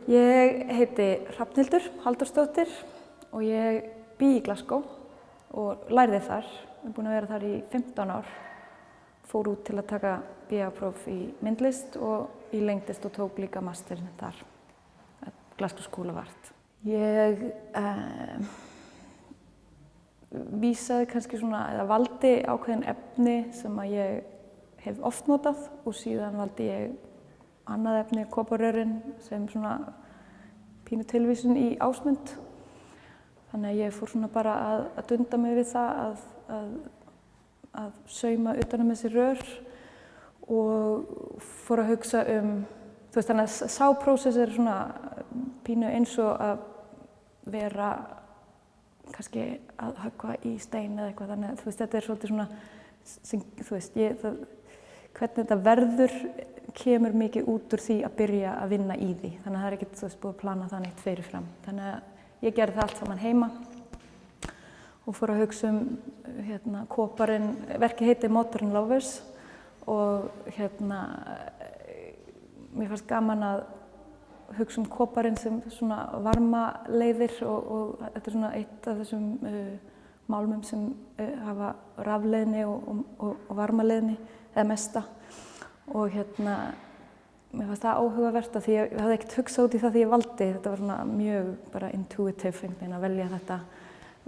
Ég heiti Hrafnhildur Halldórsdóttir og ég bý í Glasgow og lærði þar. Ég er búin að vera þar í 15 ár. Fór út til að taka BA-próf í myndlist og í lengdist og tók líka masterinn þar, Glasgow School of Art. Ég vísaði kannski svona, eða valdi ákveðin efni sem að ég hef oft notað og síðan valdi ég annað efni, koparrörin, sem svona pínu tilvísun í ásmund. Þannig að ég fór svona bara að dunda mig við það að sauma utan um þessi rör og fór að hugsa þú veist, þannig að sáprósess er svona pínu eins og að vera kannski að höggva í stein eða eitthvað, þannig að þú veist, þetta er svolítið svona, þú veist, hvernig þetta verður kemur mikið út úr því að byrja að vinna í því. Þannig að það er ekkert, þú veist, búið að plana það neitt fyrirfram. Þannig að ég gerði það allt saman heima og fór að hugsa koparinn, verkið heitir Modern Lovers og mér fannst gaman að hugsa koparinn sem svona varmaleiðir og þetta er svona eitt af þessum málmum sem hafa rafleiðni og varmaleiðni eða mesta. Og mér fannst það áhugavert af því ég hafði ekkert hugsað út í það því ég valdi. Þetta var svona mjög bara intuitive einhvern veginn að velja þetta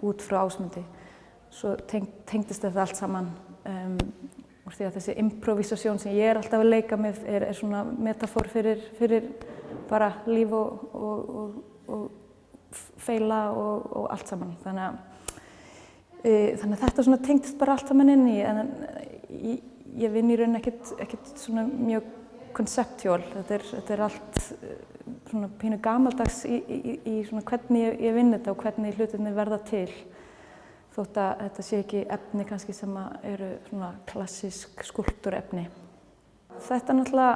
út frá ásmundi. Svo tengdist þetta allt saman úr því að þessi improvisasjón sem ég er alltaf að leika með er svona metafor fyrir bara líf og feila og allt saman. Þannig að þetta svona tengdist bara allt saman inn í, en ég vinn í raun ekkert svona mjög konceptjól. Þetta er allt svona pínu gamaldags í svona hvernig ég vinn þetta og hvernig hlutirnir verða til. Þótt að þetta sé ekki efni kannski sem eru svona klassísk skúlptúrefni. Þetta náttúrulega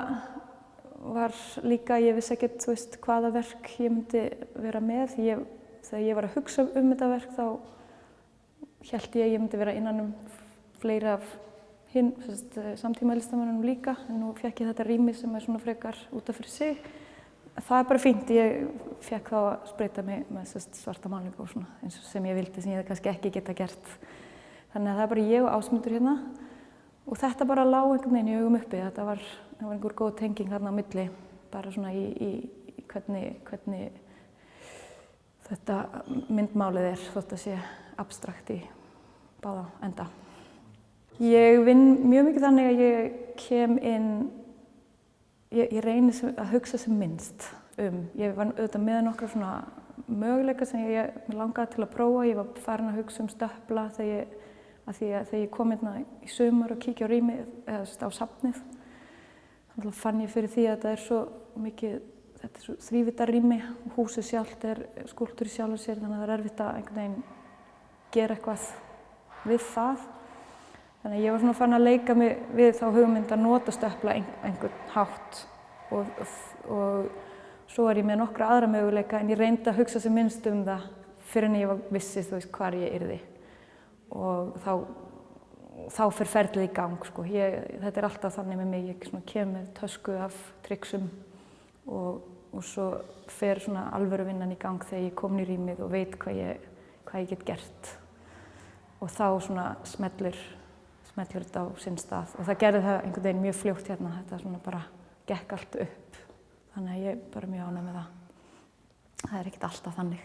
var líka, ég vissi ekkert, þú veist, hvaða verk ég myndi vera með. Þegar ég var að hugsa þetta verk þá hélt ég myndi vera innan fleiri af samtíma listamönnunum líka, en nú fékk ég þetta rými sem er svona frekar út af fyrir sig. Það er bara fínt, ég fékk þá að spreyta mig með svarta málingu og svona eins og sem ég vildi, sem ég kannski ekki geta gert. Þannig að það er bara ég og Ásmundur hérna og þetta bara lá einhvern veginn í augum uppi. Það var einhver góð tenging þarna á milli, bara svona í hvernig þetta myndmálið er, þótt að sé abstrakt í báða enda. Ég vinn mjög mikið þannig að ég kem inn, ég reyni að hugsa sem minnst Ég var auðvitað með nokkra svona möguleika sem ég langaði til að prófa. Ég var farin að hugsa stöpla þegar ég kom hérna í sumar og kíkja á rýmið, eða á safnið. Þannig fann ég fyrir því að þetta er svo mikið, þetta er svo þrívídda rými og húsið sjálft er skúlptúr í sjálfu sér, þannig að það er erfitt að einhvern veginn gera eitthvað við það. Þannig að ég var svona farin að leika mig við þá hugmynd að nota stöpla einhvern hátt og svo er ég með nokkra aðra möguleika en ég reyndi að hugsa sem minnst það fyrir en ég var vissið, þú veist, hvar ég yrði. Og þá fer ferlið í gang, sko. Þetta er alltaf þannig með mig, ég kem með tösku af triksum og svo fer svona alvöru vinnan í gang þegar ég komin í rýmið og veit hvað ég get gert. Og þá svona smellur þetta á sinn stað og það gerði það einhvern veginn mjög fljótt hérna, þetta svona bara gekk allt upp. Þannig að ég er bara mjög ánægð með það. Það er ekkert alltaf þannig.